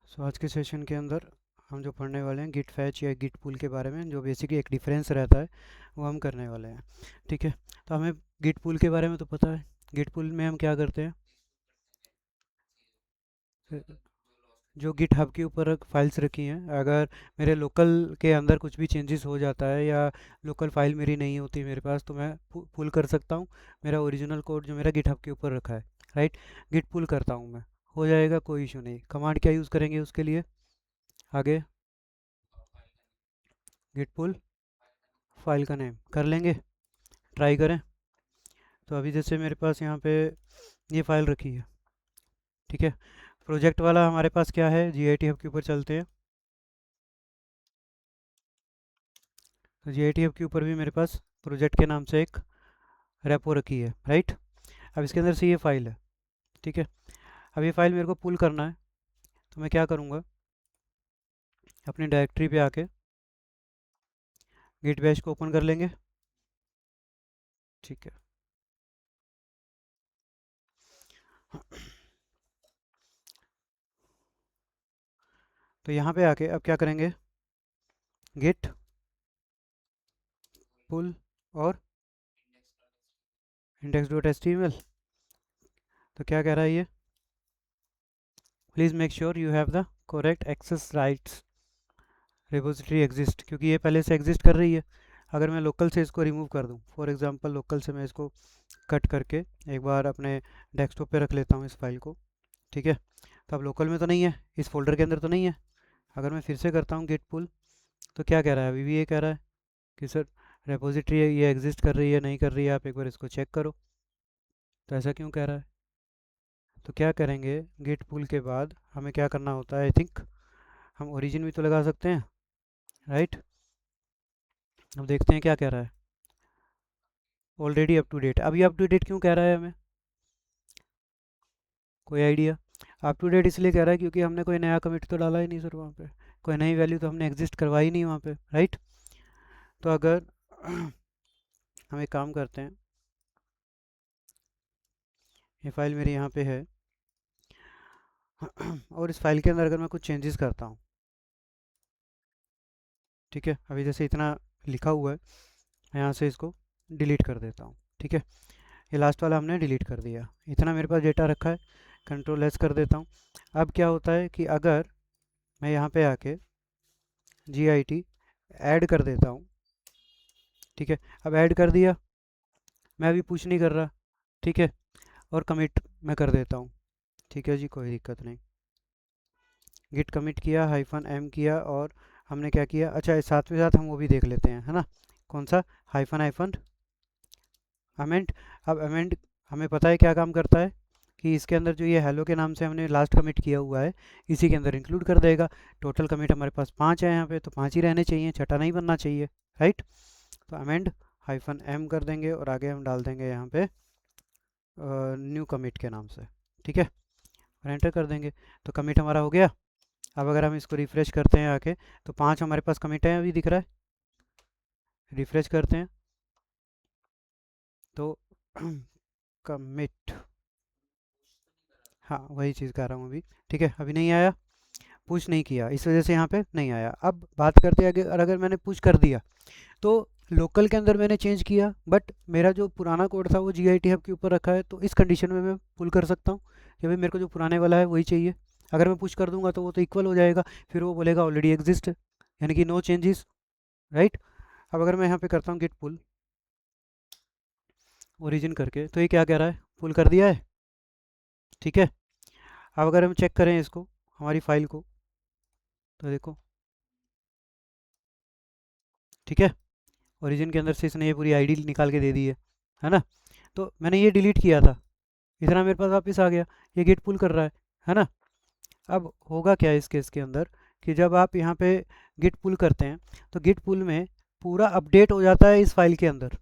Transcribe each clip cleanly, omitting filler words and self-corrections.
आज के सेशन के अंदर हम जो पढ़ने वाले हैं गिट फैच या गिट पुल के बारे में, जो बेसिकली एक डिफरेंस रहता है वो हम करने वाले हैं। ठीक है। तो हमें गिट पुल के बारे में तो पता है। गिट पुल में हम क्या करते हैं, जो गिट हब के ऊपर फाइल्स रखी हैं, अगर मेरे लोकल के अंदर कुछ भी चेंजेस हो जाता है या लोकल फाइल मेरी नहीं होती मेरे पास, तो मैं पुल कर सकता हूँ मेरा ओरिजिनल कोड जो मेरा गिट हब के ऊपर रखा है। राइट। गिट पुल करता हूँ मैं, हो जाएगा, कोई इशू नहीं। कमांड क्या यूज़ करेंगे उसके लिए आगे? गिट पुल फाइल का नेम कर लेंगे, ट्राई करें। तो अभी जैसे मेरे पास यहाँ पे ये फाइल रखी है। ठीक है। प्रोजेक्ट वाला हमारे पास क्या है, जी आई टी हब के ऊपर चलते हैं। तो जी आई टी हब के ऊपर भी मेरे पास प्रोजेक्ट के नाम से एक रेपो रखी है। राइट। अब इसके अंदर से ये फाइल है। ठीक है। अब ये फाइल मेरे को पुल करना है, तो मैं क्या करूँगा, अपनी डायरेक्टरी पे आके गिट बैश को ओपन कर लेंगे। ठीक है। तो यहाँ पे आके अब क्या करेंगे, गिट पुल और index dot H T M L. तो क्या कह रहा है ये, please make sure you have the correct access rights repository exist, क्योंकि ये पहले से एग्जिस्ट कर रही है। अगर मैं लोकल से इसको रिमूव कर दूँ, फॉर एग्जांपल लोकल से मैं इसको कट करके एक बार अपने डेस्कटॉप पे रख लेता हूँ इस फाइल को। ठीक है। तो अब लोकल में तो नहीं है, इस फोल्डर के अंदर तो नहीं है। अगर मैं फिर से करता हूँ गेट पुल, तो क्या कह रहा है, अभी भी ये कह रहा है कि सर रेपोजिटरी ये एग्जिस्ट कर रही है नहीं कर रही है, आप एक बार इसको चेक करो। तो ऐसा क्यों कह रहा है? तो क्या करेंगे, गेट पुल के बाद हमें क्या करना होता है, आई थिंक हम ओरिजिन भी तो लगा सकते हैं। राइट। अब देखते हैं क्या कह रहा है, ऑलरेडी अप टू डेट। अभी अप टू डेट क्यों कह रहा है हमें, कोई आइडिया? अप टू डेट इसलिए कह रहा है क्योंकि हमने कोई नया कमिट तो डाला ही नहीं सर वहाँ पे, कोई नई वैल्यू तो हमने एग्जिस्ट करवाई नहीं वहाँ पे। राइट। तो अगर हम एक काम करते हैं, ये फाइल मेरी यहाँ पे है और इस फाइल के अंदर अगर मैं कुछ चेंजेस करता हूँ, ठीक है, अभी जैसे इतना लिखा हुआ है, मैं यहाँ से इसको डिलीट कर देता हूँ। ठीक है। ये लास्ट वाला हमने डिलीट कर दिया, इतना मेरे पास डेटा रखा है, कंट्रोल एस कर देता हूँ। अब क्या होता है कि अगर मैं यहाँ पे आके जी आई टी ऐड कर देता हूँ। ठीक है। अब ऐड कर दिया, मैं अभी पुश नहीं कर रहा। ठीक है। और कमिट मैं कर देता हूँ। ठीक है जी, कोई दिक्कत नहीं। गिट कमिट किया, हाइफन एम किया, और हमने क्या किया, अच्छा इस साथ में साथ हम वो भी देख लेते हैं, है ना, कौन सा, हाइफन हाइफन अमेंड। अब अमेंड हमें पता है क्या काम करता है, कि इसके अंदर जो ये हेलो के नाम से हमने लास्ट कमिट किया हुआ है इसी के अंदर इंक्लूड कर देगा। टोटल कमिट हमारे पास 5 है यहाँ पे, तो 5 ही रहने चाहिए, छठा नहीं बनना चाहिए। राइट। तो अमेंड हाइफन एम कर देंगे और आगे हम डाल देंगे यहाँ पे न्यू कमिट के नाम से। ठीक है। और एंटर कर देंगे, तो कमिट हमारा हो गया। अब अगर हम इसको रिफ़्रेश करते हैं आके, तो 5 हमारे पास कमिट है अभी दिख रहा है। रिफ़्रेश करते हैं तो कमिट, हाँ वही चीज़ कर रहा हूँ अभी। ठीक है, अभी नहीं आया, पुश नहीं किया, इस वजह से यहाँ पे नहीं आया। अब बात करते हैं अगर मैंने पुश कर दिया, तो लोकल के अंदर मैंने चेंज किया, बट मेरा जो पुराना कोड था वो जी आई टी हब के ऊपर रखा है, तो इस कंडीशन में मैं पुल कर सकता हूँ कि भाई मेरे को जो पुराने वाला है वही चाहिए। अगर मैं पुश कर दूंगा तो वो तो इक्वल हो जाएगा, फिर वो बोलेगा ऑलरेडी एग्जिस्ट, यानी कि नो चेंजेस। राइट। अब अगर मैं यहाँ पे करता हूँ गेट पुल ओरिजिन करके, तो ये क्या कह रहा है, पुल कर दिया है। ठीक है। अब अगर हम चेक करें इसको, हमारी फाइल को, तो देखो, ठीक है, ओरिजिन के अंदर से इसने ये पूरी आईडी निकाल के दे दी है ना। तो मैंने ये डिलीट किया था, इतना मेरे पास वापस आ गया, ये गेट पुल कर रहा है ना। अब होगा क्या इस केस के अंदर, कि जब आप यहाँ पे गिट पुल करते हैं, तो गिट पुल में पूरा अपडेट हो जाता है इस फाइल के अंदर।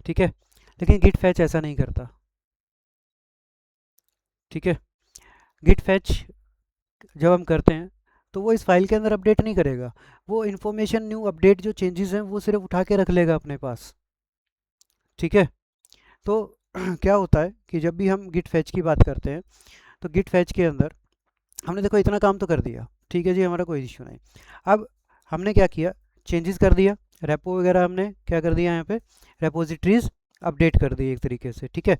ठीक है। लेकिन गिट फैच ऐसा नहीं करता। ठीक है। गिट फैच जब हम करते हैं, तो वो इस फाइल के अंदर अपडेट नहीं करेगा, वो इन्फॉर्मेशन न्यू अपडेट जो चेंजेस हैं वो सिर्फ उठा के रख लेगा अपने पास। ठीक है। तो क्या होता है कि जब भी हम गिट फैच की बात करते हैं, तो गिट फैच के अंदर हमने देखो इतना काम तो कर दिया, ठीक है जी, हमारा कोई इश्यू नहीं। अब हमने क्या किया, चेंजेस कर दिया, रेपो वगैरह हमने क्या कर दिया यहाँ पे, रेपोजिटरीज अपडेट कर दी एक तरीके से, ठीक है।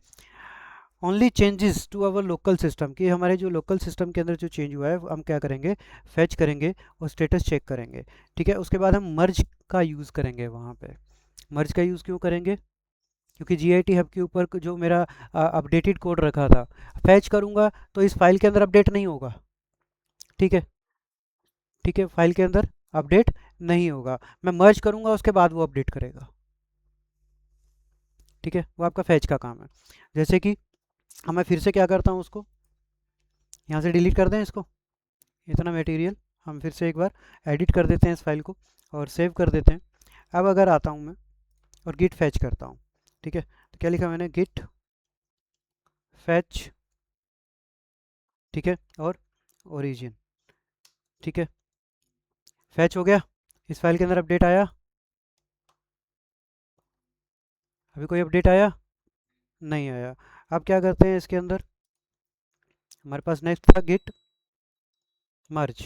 Only changes to our local system, कि हमारे जो लोकल सिस्टम के अंदर जो चेंज हुआ है हम क्या करेंगे, फैच करेंगे और स्टेटस चेक करेंगे, ठीक है। उसके बाद हम मर्ज का यूज़ करेंगे वहाँ पे। मर्ज का यूज़ क्यों करेंगे, क्योंकि जी आई टी हब के ऊपर जो मेरा अपडेटेड कोड रखा था, फैच करूँगा तो इस फाइल के अंदर अपडेट नहीं होगा, ठीक है। ठीक है, फाइल के अंदर अपडेट नहीं होगा, मैं मर्ज करूँगा उसके बाद वो अपडेट करेगा, ठीक है। वो आपका फैच का काम है। जैसे कि अब मैं फिर से क्या करता हूँ, उसको यहाँ से डिलीट कर दें इसको, इतना मटेरियल हम फिर से एक बार एडिट कर देते हैं इस फाइल को और सेव कर देते हैं। अब अगर आता हूँ मैं और गिट फैच करता हूँ, ठीक है, तो क्या लिखा मैंने, गिट फैच, ठीक है, और ओरिजिन, ठीक है, फैच हो गया। इस फाइल के अंदर अपडेट आया, अभी कोई अपडेट आया नहीं आया। अब क्या करते हैं इसके अंदर, हमारे पास नेक्स्ट था गिट मर्ज,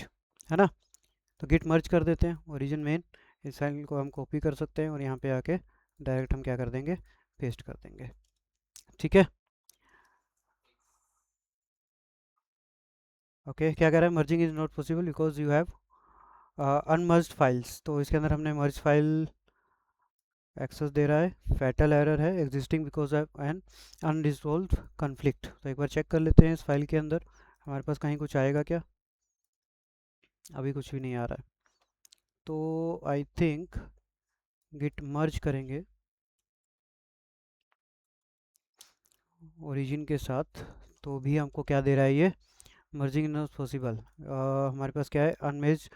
है ना। तो गिट मर्ज कर देते हैं ओरिजिन मेन, इस फाइल को हम कॉपी कर सकते हैं और यहाँ पे आके डायरेक्ट हम क्या कर देंगे, पेस्ट कर देंगे, ठीक है। ओके, क्या कह रहा है, merging is not possible because you have unmerged files, तो इसके अंदर हमने मर्ज फाइल एक्सेस दे रहा है, फैटल एरर है existing because of an unresolve conflict. तो एक बार चेक कर लेते हैं इस फाइल के अंदर हमारे पास कहीं कुछ आएगा क्या, अभी कुछ भी नहीं आ रहा है। तो आई थिंक गिट मर्ज करेंगे ओरिजिन के साथ, तो भी हमको क्या दे रहा है ये, मर्जिंग नॉट पॉसिबल। हमारे पास क्या है, अनमेज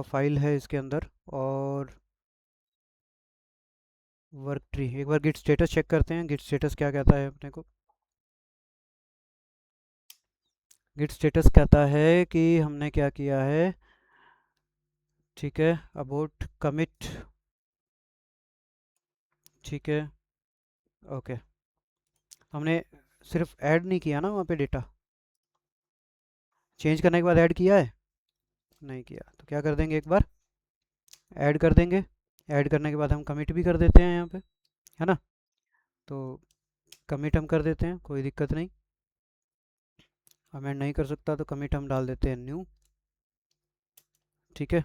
फाइल है इसके अंदर, और वर्क ट्री। एक बार गिट स्टेटस चेक करते हैं, गिट स्टेटस क्या कहता है अपने को, गिट स्टेटस कहता है कि हमने क्या किया है, ठीक है, अबाउट कमिट, ठीक है, ओके। हमने सिर्फ ऐड नहीं किया ना वहाँ पे डेटा, चेंज करने के बाद ऐड किया है, नहीं किया। तो क्या कर देंगे, एक बार ऐड कर देंगे, ऐड करने के बाद हम कमिट भी कर देते हैं यहाँ पे, है ना। तो कमिट हम कर देते हैं, कोई दिक्कत नहीं, अमेंड नहीं कर सकता तो कमिट हम डाल देते हैं न्यू, ठीक है।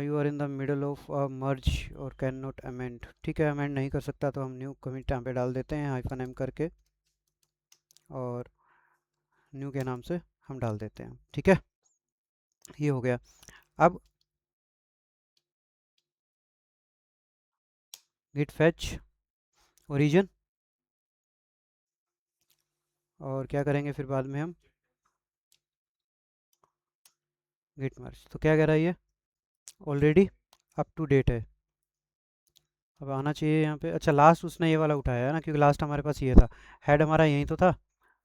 You are in the middle of merge और कैन नॉट अमेंड, ठीक है, अमेंड नहीं कर सकता तो हम न्यू कमिट यहाँ पे डाल देते हैं हाइफन एम करके, और न्यू के नाम से हम डाल देते हैं, ठीक है। ये हो गया। अब गिट फैच ओरिजिन, और क्या करेंगे फिर बाद में हम, गिट मर्ज। तो क्या कह रहा है ये, ऑलरेडी अप टू डेट है। अब आना चाहिए यहाँ पे, अच्छा लास्ट उसने ये वाला उठाया है ना, क्योंकि लास्ट हमारे पास ये था, हेड हमारा यहीं तो था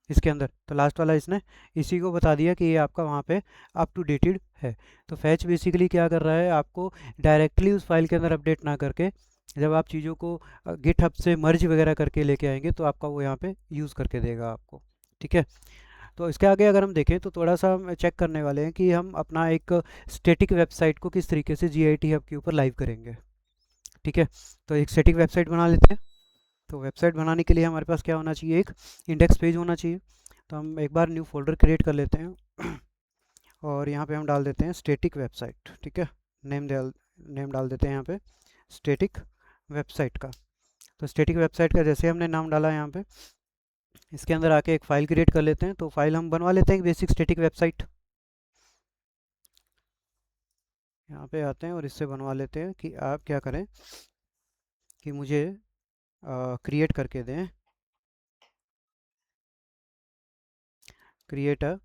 इसके अंदर, तो लास्ट वाला इसने इसी को बता दिया कि ये आपका वहाँ पे अप टू डेटेड है। तो फैच बेसिकली क्या कर रहा है, आपको डायरेक्टली उस फाइल के अंदर अपडेट ना करके, जब आप चीज़ों को गिटहब से मर्ज वगैरह करके लेके आएंगे तो आपका वो यहाँ पे यूज़ करके देगा आपको, ठीक है। तो इसके आगे अगर हम देखें तो थोड़ा सा हम चेक करने वाले हैं कि हम अपना एक स्टैटिक वेबसाइट को किस तरीके से जी आई टी हब के ऊपर लाइव करेंगे, ठीक है। तो एक स्टैटिक वेबसाइट बना लेते हैं। तो वेबसाइट बनाने के लिए हमारे पास क्या होना चाहिए, एक इंडेक्स पेज होना चाहिए। तो हम एक बार न्यू फोल्डर क्रिएट कर लेते हैं और यहाँ पे हम डाल देते हैं स्टैटिक वेबसाइट, ठीक है। नेम डाल देते हैं यहाँ पे स्टैटिक वेबसाइट का। तो स्टैटिक वेबसाइट का जैसे हमने नाम डाला है यहाँ पे, इसके अंदर आके एक फ़ाइल क्रिएट कर लेते हैं। तो फाइल हम बनवा लेते हैं बेसिक स्टैटिक वेबसाइट, यहाँ पे आते हैं और इससे बनवा लेते हैं कि आप क्या करें कि मुझे क्रिएट करके दें, create a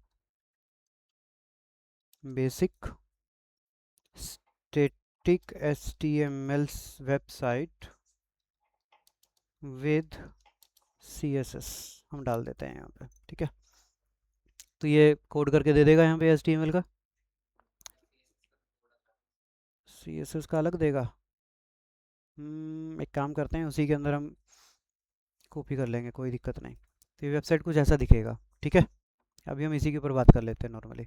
basic static HTML website with CSS, हम डाल देते हैं यहाँ पे, ठीक है। तो ये कोड करके दे देगा यहाँ पे HTML का, CSS का अलग देगा। एक काम करते हैं, उसी के अंदर हम कॉपी कर लेंगे, कोई दिक्कत नहीं। तो ये वेबसाइट कुछ ऐसा दिखेगा, ठीक है। अभी हम इसी के ऊपर बात कर लेते हैं नॉर्मली।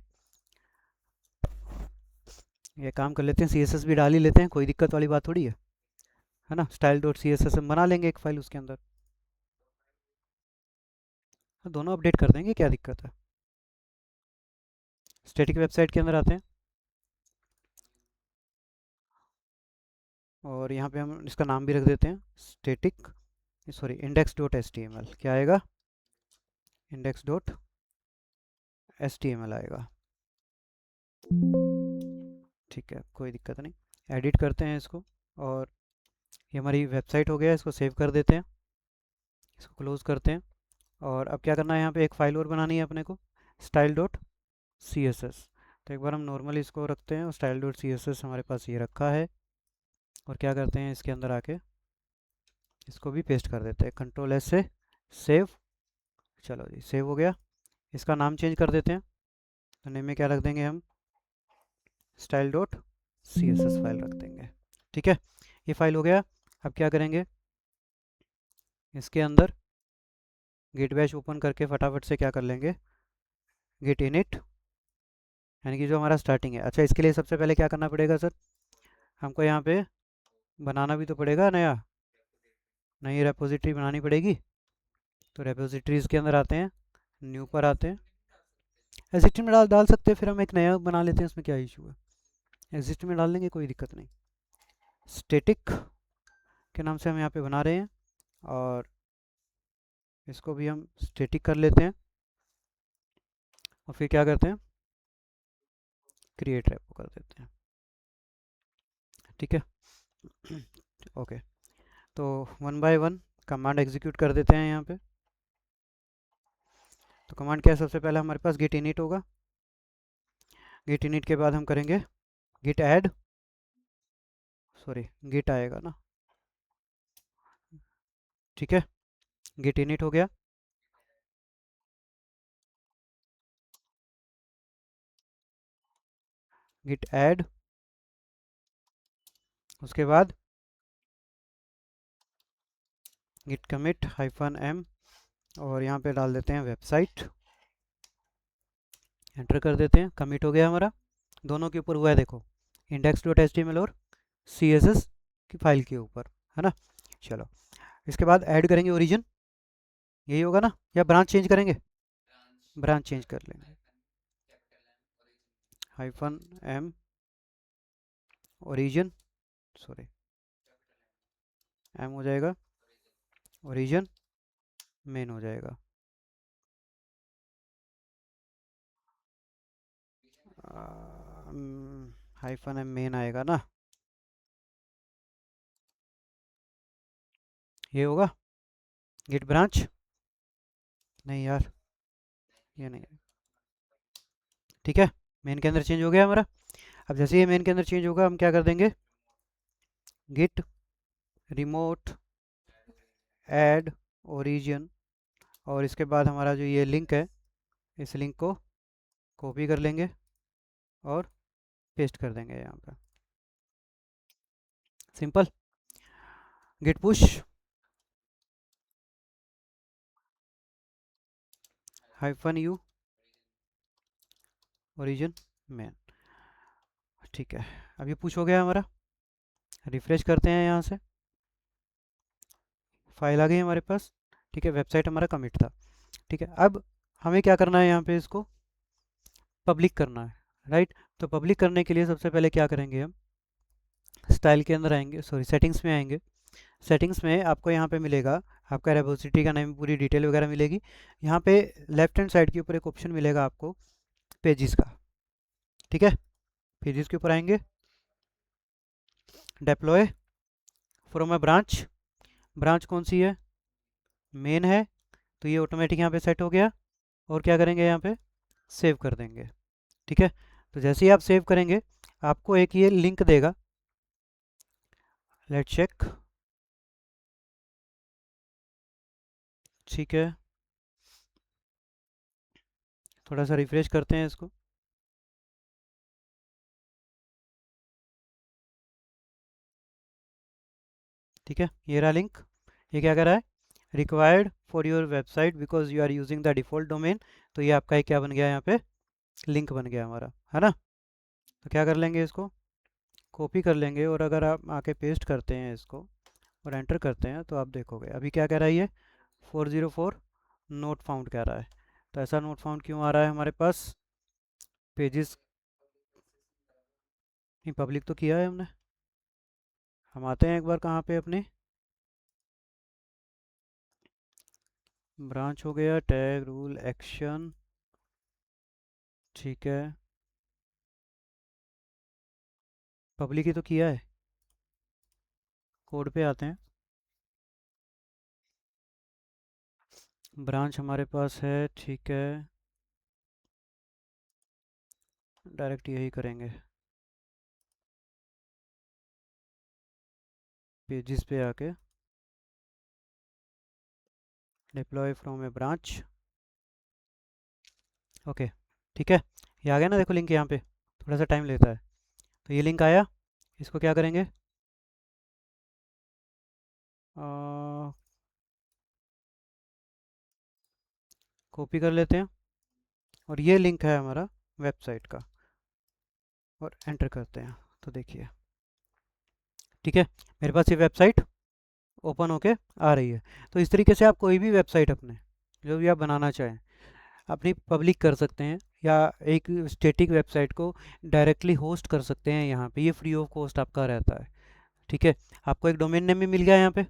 ये काम कर लेते हैं, CSS भी डाल ही लेते हैं, कोई दिक्कत वाली बात थोड़ी है ना। style.css हम बना लेंगे एक फाइल उसके अंदर, दोनों अपडेट कर देंगे, क्या दिक्कत है। स्टैटिक वेबसाइट के अंदर आते हैं और यहाँ पे हम इसका नाम भी रख देते हैं स्टैटिक, सॉरी index.html। क्या आएगा, index.html आएगा। ठीक है, कोई दिक्कत नहीं। एडिट करते हैं इसको और ये हमारी वेबसाइट हो गया, इसको सेव कर देते हैं, इसको क्लोज करते हैं। और अब क्या करना है, यहाँ पे एक फ़ाइल और बनानी है अपने को, style.css। तो एक बार हम नॉर्मली इसको रखते हैं और style.css हमारे पास ये रखा है, और क्या करते हैं इसके अंदर आके इसको भी पेस्ट कर देते हैं, कंट्रोल एस से सेव। चलो जी, सेव हो गया। इसका नाम चेंज कर देते हैं, तो नेम में क्या रख देंगे हम, style.css फाइल रख देंगे। ठीक है, ये फाइल हो गया। अब क्या करेंगे, इसके अंदर गिट बैश ओपन करके फटाफट से क्या कर लेंगे, गिट इनिट, यानी कि जो हमारा स्टार्टिंग है। अच्छा, इसके लिए सबसे पहले क्या करना पड़ेगा सर, हमको यहाँ पे बनाना भी तो पड़ेगा नया, नई रेपोजिटरी बनानी पड़ेगी। तो रेपोजिटरीज़ के अंदर आते हैं, न्यू पर आते हैं, एग्जिस्ट में डाल सकते हैं, फिर हम एक नया बना लेते हैं, उसमें क्या इशू है, एग्जिस्ट में डाल देंगे, कोई दिक्कत नहीं। स्टैटिक के नाम से हम यहाँ पे बना रहे हैं और इसको भी हम स्टैटिक कर लेते हैं और फिर क्या करते हैं, क्रिएट रेपो कर देते हैं। ठीक है, ओके। तो one by one command execute कर देते हैं यहाँ पे। तो कमांड क्या है, सबसे पहले हमारे पास गिट इनिट होगा, गिट इनिट के बाद हम करेंगे गिट ऐड, सॉरी गिट आएगा ना, ठीक है, गिट इनिट हो गया। गिट ऐड, उसके बाद गिट कमिट -m और यहाँ पे डाल देते हैं वेबसाइट, एंटर कर देते हैं। कमिट हो गया हमारा, दोनों के ऊपर हुआ है देखो, index.html और CSS की फाइल के ऊपर, है ना। चलो, इसके बाद ऐड करेंगे ओरिजिन, यही होगा ना, या ब्रांच चेंज करेंगे, ब्रांच चेंज कर लेंगे, -m ओरिजिन, सॉरी m हो जाएगा, ओरिजिन मेन हो जाएगा। -m मेन आएगा ना, ये होगा। गिट ब्रांच, नहीं यार ये नहीं, ठीक है, मेन के अंदर चेंज हो गया हमारा। अब जैसे ये मेन के अंदर चेंज होगा, हम क्या कर देंगे, गिट रिमोट ऐड ओरिजिन, और इसके बाद हमारा जो ये लिंक है, इस लिंक को कॉपी कर लेंगे और पेस्ट कर देंगे यहाँ पे, simple. Git push -u origin main, ठीक है। अब ये पुश हो गया हमारा, रिफ्रेश करते हैं यहाँ से, फाइल आ गई हमारे पास, ठीक है, वेबसाइट हमारा कमिट था। ठीक है, अब हमें क्या करना है, यहाँ पे इसको पब्लिक करना है, राइट। तो पब्लिक करने के लिए सबसे पहले क्या करेंगे, हम स्टाइल के अंदर आएंगे, सॉरी सेटिंग्स में आएंगे। सेटिंग्स में आपको यहाँ पे मिलेगा, आपका रेपोजिटरी का नाम, पूरी डिटेल वगैरह मिलेगी। यहाँ पे लेफ्ट हैंड साइड के ऊपर एक ऑप्शन मिलेगा आपको पेजेस का, ठीक है, पेजेस के ऊपर आएंगे, deploy from a branch, branch कौन सी है, मेन है, तो ये ऑटोमेटिक यहाँ पे सेट हो गया। और क्या करेंगे, यहाँ पे सेव कर देंगे, ठीक है। तो जैसे ही आप सेव करेंगे, आपको एक ये लिंक देगा, लेट्स चेक, ठीक है, थोड़ा सा रिफ्रेश करते हैं इसको, ठीक है, ये रहा लिंक। ये क्या कर रहा है, required for your website because you are using the default domain, तो ये आपका एक क्या बन गया यहाँ पे, लिंक बन गया हमारा, है ना। तो क्या कर लेंगे, इसको कॉपी कर लेंगे, और अगर आप आके पेस्ट करते हैं इसको और एंटर करते हैं तो आप देखोगे अभी क्या कह रहा है ये, 404 नोट फाउंड कह रहा है। तो ऐसा नोट फाउंड क्यों आ रहा है हमारे पास, पेजेस नहीं पब्लिक तो किया है हमने। हम आते हैं एक बार कहाँ पे अपने, ब्रांच हो गया, टैग रूल एक्शन, ठीक है, पब्लिक ही तो किया है। कोड पे आते हैं, ब्रांच हमारे पास है, ठीक है, डायरेक्ट यही करेंगे, पेजेस पे आके deploy from A branch, okay, ठीक है। ये आ गया ना, देखो लिंक यहाँ पे, थोड़ा सा टाइम लेता है। तो ये लिंक आया, इसको क्या करेंगे, कॉपी कर लेते हैं, और ये लिंक है हमारा वेबसाइट का, और एंटर करते हैं। तो देखिए, ठीक है, मेरे पास ये वेबसाइट ओपन होके आ रही है। तो इस तरीके से आप कोई भी वेबसाइट अपने जो भी आप बनाना चाहें अपनी पब्लिक कर सकते हैं, या एक स्टैटिक वेबसाइट को डायरेक्टली होस्ट कर सकते हैं यहाँ पे, ये फ्री ऑफ कॉस्ट आपका रहता है, ठीक है। आपको एक डोमेन नेम भी मिल गया यहाँ पे,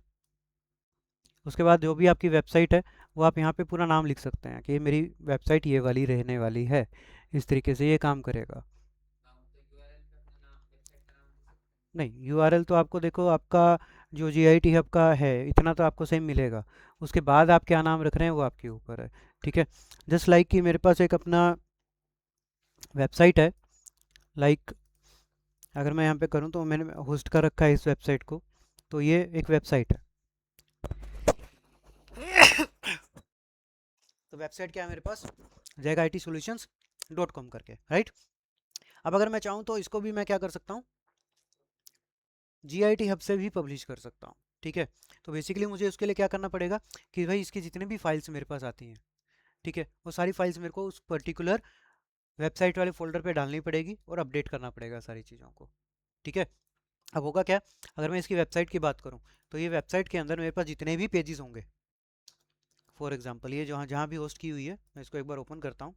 उसके बाद जो भी आपकी वेबसाइट है वो आप यहाँ पे पूरा नाम लिख सकते हैं कि ये मेरी वेबसाइट ये वाली रहने वाली है, इस तरीके से ये काम करेगा। नहीं, यूआरएल तो आपको देखो, आपका जो जीआईटी हब का है इतना तो आपको सेम मिलेगा, उसके बाद आप क्या नाम रख रहे हैं वो आपके ऊपर है, ठीक है। जस्ट लाइक कि मेरे पास एक अपना वेबसाइट है, लाइक अगर मैं यहाँ पे करूँ तो मैंने होस्ट कर रखा है इस वेबसाइट को, तो ये एक वेबसाइट है। तो वेबसाइट क्या है मेरे पास, jagITsolutions.com करके, राइट। अब अगर मैं चाहूँ तो इसको भी मैं क्या कर सकता हूँ, जीआईटी हब से भी पब्लिश कर सकता हूँ, ठीक है। तो बेसिकली मुझे उसके लिए क्या करना पड़ेगा कि भाई इसकी जितनी भी फाइल्स मेरे पास आती हैं, ठीक है, वो सारी फाइल्स मेरे को उस पर्टिकुलर वेबसाइट वाले फोल्डर पे डालनी पड़ेगी और अपडेट करना पड़ेगा सारी चीज़ों को, ठीक है। अब होगा क्या, अगर मैं इसकी वेबसाइट की बात करूँ तो ये वेबसाइट के अंदर मेरे पास जितने भी पेजेस होंगे, फॉर एग्जांपल ये जहाँ जहाँ भी होस्ट की हुई है, मैं इसको एक बार ओपन करता हूँ,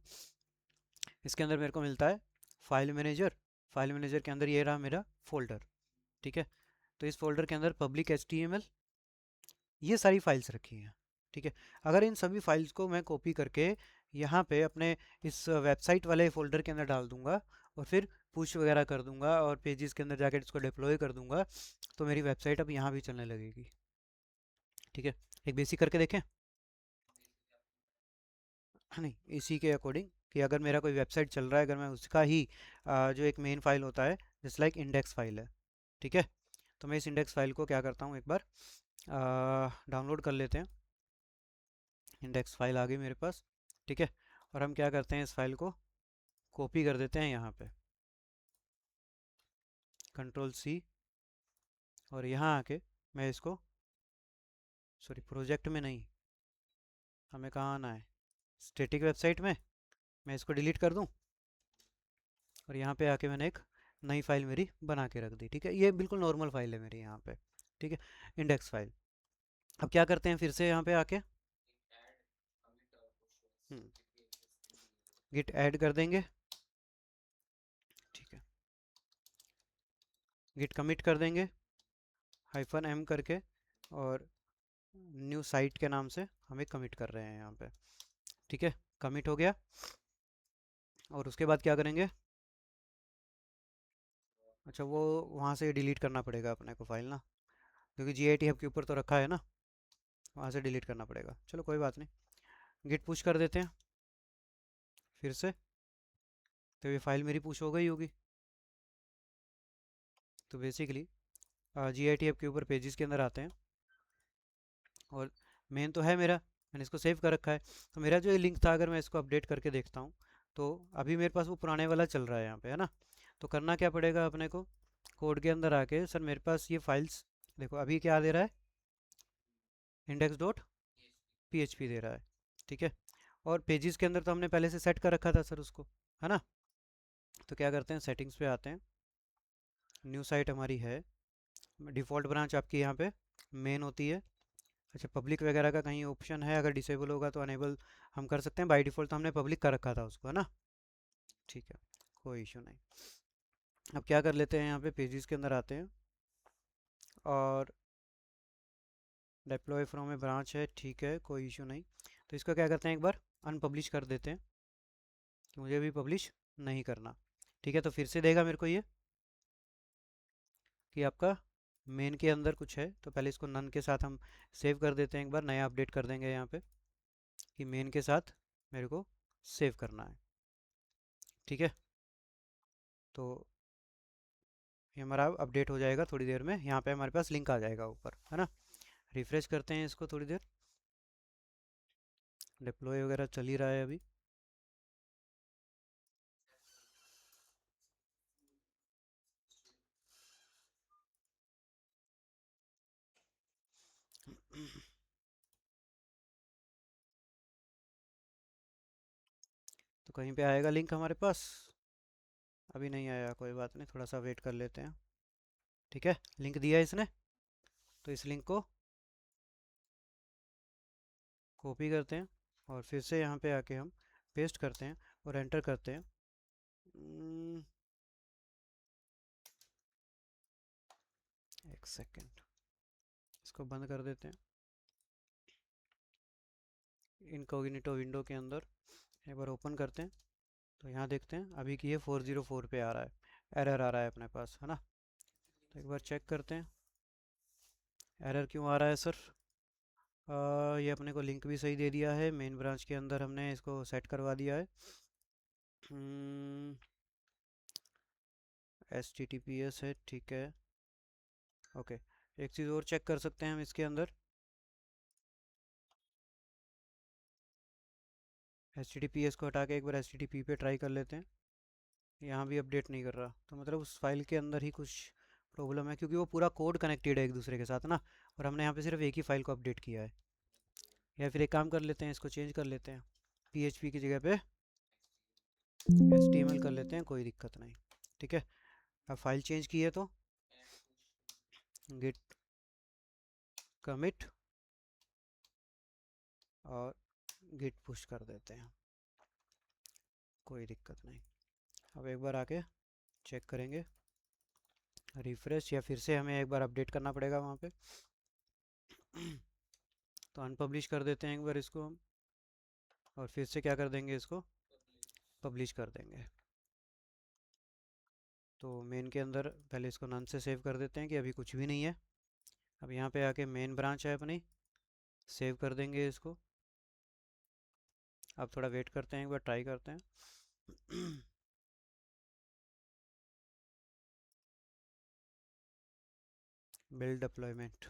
इसके अंदर मेरे को मिलता है फाइल मैनेजर, फाइल मैनेजर के अंदर ये रहा मेरा फोल्डर, ठीक है। तो इस फोल्डर के अंदर पब्लिक HTML ये सारी फाइल्स रखी हैं, ठीक है। अगर इन सभी फाइल्स को मैं कॉपी करके यहाँ पे अपने इस वेबसाइट वाले फोल्डर के अंदर डाल दूंगा, और फिर पुश वगैरह कर दूंगा और पेजेस के अंदर जाके इसको डिप्लॉय कर दूंगा, तो मेरी वेबसाइट अब यहाँ भी चलने लगेगी, ठीक है। एक बेसिक करके देखें, नहीं इसी के अकॉर्डिंग कि अगर मेरा कोई वेबसाइट चल रहा है, अगर मैं उसका ही जो एक मेन फाइल होता है जस्ट लाइक इंडेक्स फाइल है, ठीक है। तो मैं इस इंडेक्स फाइल को क्या करता हूँ, एक बार डाउनलोड कर लेते हैं, इंडेक्स फाइल आ गई मेरे पास, ठीक है। और हम क्या करते हैं, इस फाइल को कॉपी कर देते हैं यहाँ पे, Ctrl+C, और यहाँ आके मैं इसको, सॉरी प्रोजेक्ट में नहीं, हमें कहाँ आना है, स्टैटिक वेबसाइट में, मैं इसको डिलीट कर दूँ, और यहाँ पे आके मैंने एक नई फाइल मेरी बना के रख दी, ठीक है। ये बिल्कुल नॉर्मल फाइल है मेरी यहाँ पे, ठीक है, इंडेक्स फाइल। अब क्या करते हैं फिर से यहाँ पे आके, गिट ऐड कर देंगे, ठीक है, गिट कमिट कर देंगे -m करके, और न्यू साइट के नाम से हम एक कमिट कर रहे हैं यहाँ पे, ठीक है। कमिट हो गया, और उसके बाद क्या करेंगे, अच्छा वो वहाँ से डिलीट करना पड़ेगा अपने को फाइल ना, क्योंकि जीआईटी हब के ऊपर तो रखा है ना, वहाँ से डिलीट करना पड़ेगा, चलो कोई बात नहीं। गिट पुश कर देते हैं फिर से, तो ये फाइल मेरी पुश हो गई होगी। तो बेसिकली जीआईटी हब के ऊपर पेजेस के अंदर आते हैं, और मेन तो है मेरा, मैंने इसको सेव कर रखा है। तो मेरा जो ये लिंक था, अगर मैं इसको अपडेट करके देखता हूँ तो अभी मेरे पास वो पुराने वाला चल रहा है यहाँ पे, है ना। तो करना क्या पड़ेगा अपने को, कोड के अंदर आके, सर मेरे पास ये फाइल्स देखो अभी क्या दे रहा है, index.php दे रहा है, ठीक है। और पेजेस के अंदर तो हमने पहले से सेट कर रखा था सर उसको, है ना। तो क्या करते हैं, सेटिंग्स पे आते हैं, न्यू साइट हमारी है, डिफ़ॉल्ट ब्रांच आपकी यहाँ पे मेन होती है। अच्छा, पब्लिक वगैरह का कहीं ऑप्शन है, अगर डिसेबल होगा तो अनेबल हम कर सकते हैं। बाय डिफ़ॉल्ट तो हमने पब्लिक कर रखा था उसको, है ना। ठीक है, कोई इशू नहीं। अब क्या कर लेते हैं, यहाँ पे पेजेस के अंदर आते हैं और डिप्लॉय फ्रॉम ए ब्रांच है, ठीक है, कोई इशू नहीं। तो इसको क्या करते हैं, एक बार अनपब्लिश कर देते हैं कि मुझे भी पब्लिश नहीं करना। ठीक है, तो फिर से देगा मेरे को ये कि आपका मेन के अंदर कुछ है, तो पहले इसको नन के साथ हम सेव कर देते हैं, एक बार नया अपडेट कर देंगे यहाँ पे कि मेन के साथ मेरे को सेव करना है। ठीक है, तो ये हमारा अपडेट हो जाएगा थोड़ी देर में, यहाँ पे हमारे पास लिंक आ जाएगा ऊपर, है ना। रिफ्रेश करते हैं इसको थोड़ी देर, डिप्लॉय वगैरह चल ही रहा है अभी। तो कहीं पे आएगा लिंक हमारे पास, अभी नहीं आया, कोई बात नहीं, थोड़ा सा वेट कर लेते हैं। ठीक है, लिंक दिया है इसने, तो इस लिंक को कॉपी करते हैं और फिर से यहाँ पे आके हम पेस्ट करते हैं और एंटर करते हैं। एक सेकेंड, इसको बंद कर देते हैं। इनकॉग्निटो विंडो के अंदर एक बार ओपन करते हैं, तो यहाँ देखते हैं अभी की ये 404 पे आ रहा है, एरर आ रहा है अपने पास, है ना। तो एक बार चेक करते हैं एरर क्यों आ रहा है सर। ये अपने को लिंक भी सही दे दिया है, मेन ब्रांच के अंदर हमने इसको सेट करवा दिया है। HTTPS है, ठीक है, ओके। एक चीज़ और चेक कर सकते हैं हम इसके अंदर, HTTPS को हटा के एक बार HTTP पे ट्राई कर लेते हैं। यहाँ भी अपडेट नहीं कर रहा, तो मतलब उस फाइल के अंदर ही कुछ प्रॉब्लम है, क्योंकि वो पूरा कोड कनेक्टेड है एक दूसरे के साथ ना, और हमने यहाँ पे सिर्फ एक ही फाइल को अपडेट किया है। या फिर एक काम कर लेते हैं, इसको चेंज कर लेते हैं, PHP की जगह पे HTML कर लेते हैं, कोई दिक्कत नहीं। ठीक है, अब फाइल चेंज की है तो git commit और git पुश कर देते हैं, कोई दिक्कत नहीं। अब एक बार आके चेक करेंगे, रिफ्रेश, या फिर से हमें एक बार अपडेट करना पड़ेगा वहाँ पे। तो अनपब्लिश कर देते हैं एक बार इसको हम, और फिर से क्या कर देंगे, इसको पब्लिश कर देंगे। तो मेन के अंदर पहले इसको नन से सेव कर देते हैं कि अभी कुछ भी नहीं है। अब यहाँ पे आके मेन ब्रांच है अपनी, सेव कर देंगे इसको। अब थोड़ा वेट करते हैं, एक बार ट्राई करते हैं। बिल्ड डिप्लॉयमेंट,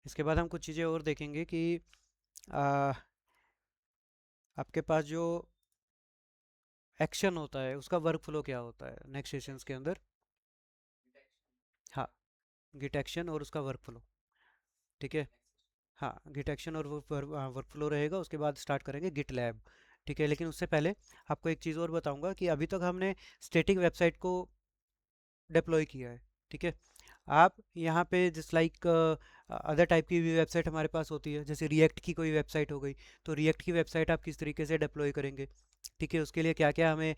इसके बाद हम कुछ चीज़ें और देखेंगे कि आ, आपके पास जो एक्शन होता है उसका वर्क फ्लो क्या होता है नेक्स्ट सेशंस के अंदर। हाँ, गिट एक्शन और उसका वर्क फ्लो। ठीक है, हाँ, गिट एक्शन और वर्क फ्लो रहेगा, उसके बाद स्टार्ट करेंगे गिट लैब। ठीक है, लेकिन उससे पहले आपको एक चीज़ और बताऊंगा कि अभी तक हमने स्टैटिक वेबसाइट को डिप्लॉय किया है। ठीक है, आप यहाँ पे जस्ट लाइक अदर टाइप की भी वेबसाइट हमारे पास होती है, जैसे रिएक्ट की कोई वेबसाइट हो गई, तो रिएक्ट की वेबसाइट आप किस तरीके से डिप्लॉय करेंगे। ठीक है, उसके लिए क्या क्या हमें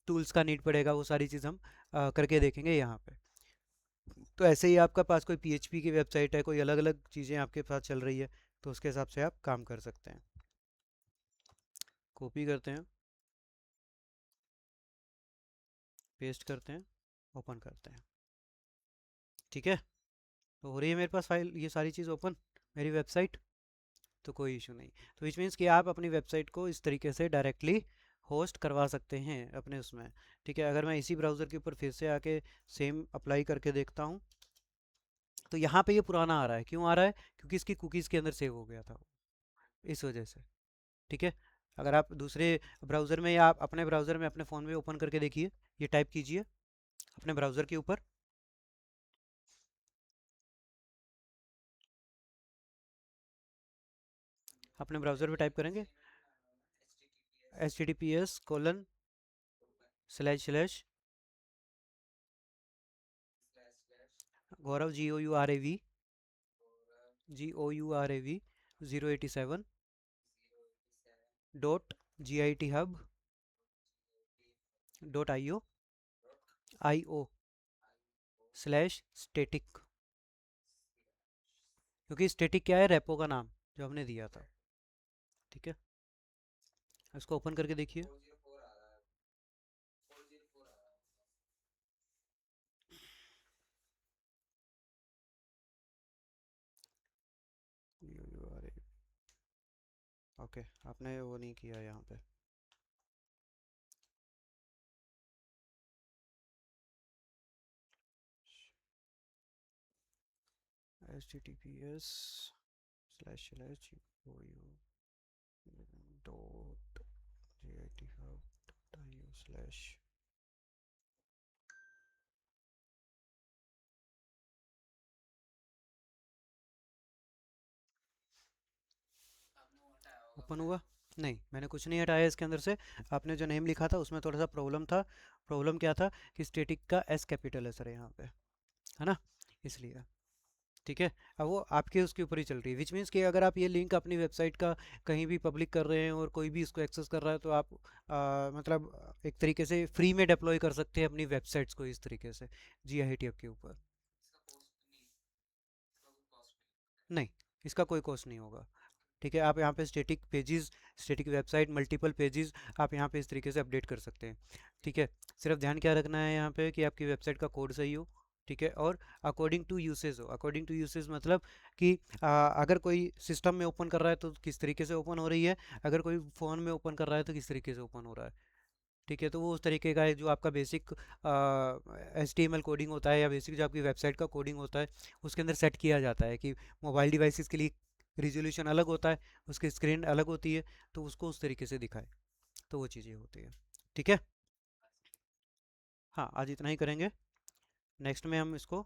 टूल्स का नीड पड़ेगा, वो सारी चीज़ हम करके देखेंगे यहाँ पे। तो ऐसे ही आपका पास कोई PHP की वेबसाइट है, कोई अलग अलग चीज़ें आपके पास चल रही है, तो उसके हिसाब से आप काम कर सकते हैं। कॉपी करते हैं, पेस्ट करते हैं, ओपन करते हैं। ठीक है, तो हो रही है मेरे पास फाइल, ये सारी चीज़ ओपन, मेरी वेबसाइट, तो कोई इशू नहीं। तो विच मीन्स कि आप अपनी वेबसाइट को इस तरीके से डायरेक्टली होस्ट करवा सकते हैं अपने उसमें। ठीक है, अगर मैं इसी ब्राउज़र के ऊपर फिर से आके सेम अप्लाई करके देखता हूँ, तो यहाँ पे ये पुराना आ रहा है, क्यों आ रहा है, क्योंकि इसकी कुकीज़ के अंदर सेव हो गया था, इस वजह से। ठीक है, अगर आप दूसरे ब्राउज़र में या आप अपने ब्राउज़र में अपने फ़ोन में ओपन करके देखिए, ये टाइप कीजिए अपने ब्राउज़र के ऊपर, अपने ब्राउज़र पे टाइप करेंगे https:// गौरव GOURAV 087 .github.io /static, क्योंकि स्टैटिक क्या है, रेपो का नाम जो हमने दिया था। ठीक है, इसको ओपन करके देखिए। ओके, आपने वो नहीं किया यहाँ पे। https://github.io/ ओपन हुआ? नहीं, मैंने कुछ नहीं हटाया इसके अंदर से। आपने जो नेम लिखा था उसमें थोड़ा सा प्रॉब्लम था। प्रॉब्लम क्या था कि स्टैटिक का एस कैपिटल है सर यहाँ पे, है ना, इसलिए। ठीक है, अब वो आपके उसके ऊपर ही चल रही है, विच मीन्स कि अगर आप ये लिंक अपनी वेबसाइट का कहीं भी पब्लिक कर रहे हैं और कोई भी इसको एक्सेस कर रहा है, तो आप मतलब एक तरीके से फ्री में डिप्लॉय कर सकते हैं अपनी वेबसाइट्स को इस तरीके से GIThub के ऊपर। नहीं, इसका कोई कॉस्ट नहीं होगा। ठीक है, आप यहाँ पे static pages, static website, multiple pages आप यहाँ पे इस तरीके से अपडेट कर सकते हैं। ठीक है, सिर्फ ध्यान क्या रखना है यहाँ पे कि आपकी वेबसाइट का कोड सही हो। ठीक है, और अकॉर्डिंग टू यूसेज हो। अकॉर्डिंग टू यूसेज मतलब कि अगर कोई सिस्टम में ओपन कर रहा है तो किस तरीके से ओपन हो रही है, अगर कोई फ़ोन में ओपन कर रहा है तो किस तरीके से ओपन हो रहा है। ठीक है, तो वो उस तरीके का है जो आपका बेसिक HTML कोडिंग होता है, या बेसिक जो आपकी वेबसाइट का कोडिंग होता है उसके अंदर सेट किया जाता है कि मोबाइल डिवाइसेस के लिए रिजोल्यूशन अलग होता है, उसकी स्क्रीन अलग होती है, तो उसको उस तरीके से दिखाए, तो वो चीज़ें होती है। ठीक है, हाँ, आज इतना ही करेंगे। नेक्स्ट में हम इसको